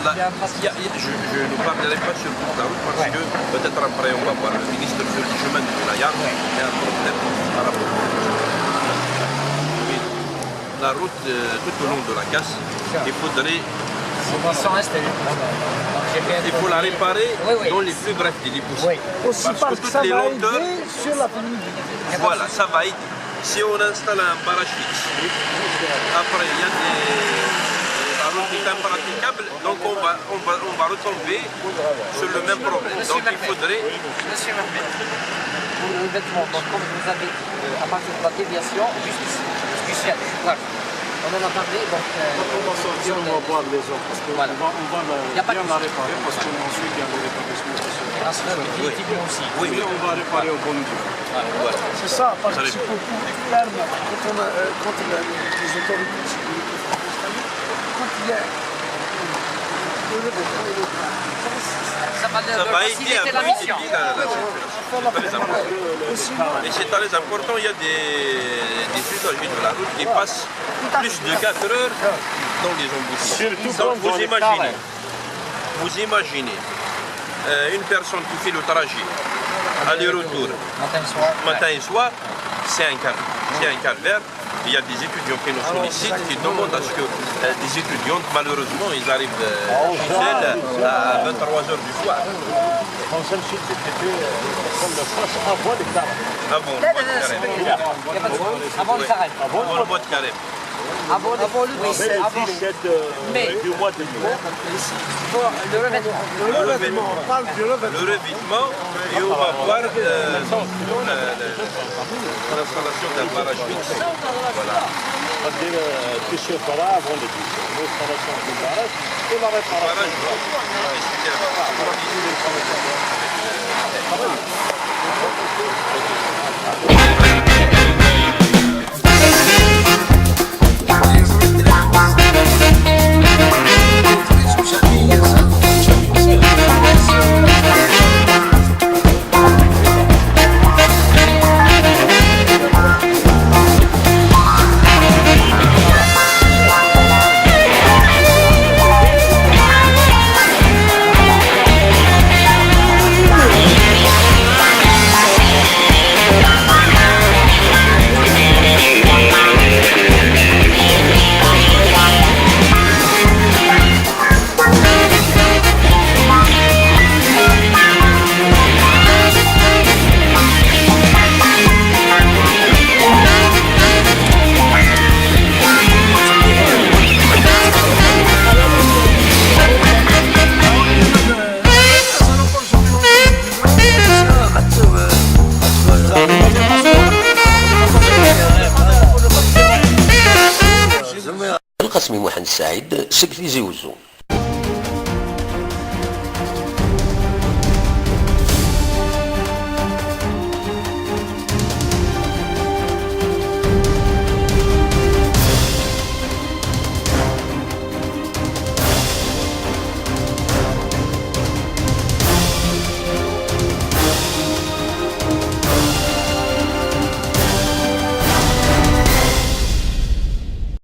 Là, je ne parlerai pas sur toute la route parce que peut-être après on va voir le ministre sur le chemin de Wilaya. Il y a un problème par rapport la route tout au long de la casse. Il faudrait. Il faut la réparer dans les plus brefs délais possibles. Aussi parce que ça va aider sur la pénibilité. Voilà, ça va aider. Si on installe un barrage fixe, après il y a la route est impraticable, donc on va retomber sur le même problème. Donc il faudrait. Monsieur Mohamed, pour le vêtement, donc comme vous avez dit, à partir de la déviation jusqu'ici, voilà. On en a parlé, donc... on va sortir, on va voir les autres, parce qu'on va bien la réparer, parce qu'ensuite il y a des réparations. aussi. Oui, mais on va réparer au bon niveau. Voilà. C'est ça, parce que c'est beaucoup plus clair quand les autorités de sécurité sont installées, quand il y a Ça va aider à la mission. la circulation. Et c'est très important, il y a des usagers de la route qui passent plus de 4 heures dans les embouteillages. Donc vous imaginez une personne qui fait le trajet aller-retour matin et soir, c'est un calvaire. Il y a des étudiants qui nous sollicitent, qui demandent à ce que des étudiantes, malheureusement, ils arrivent chez elles à 23h du soir. Avant le carême. Avant le mois de carême. Avant le 17 du mois de mai. Le revêtement. On parle du revêtement. Le revêtement, et on va voir l'installation d'un barrage fixe. Voilà. C'est-à-dire que ce sera avant le 17, l'installation du barrage et la réparation. القسمي محمد السعيد سكتي زوزو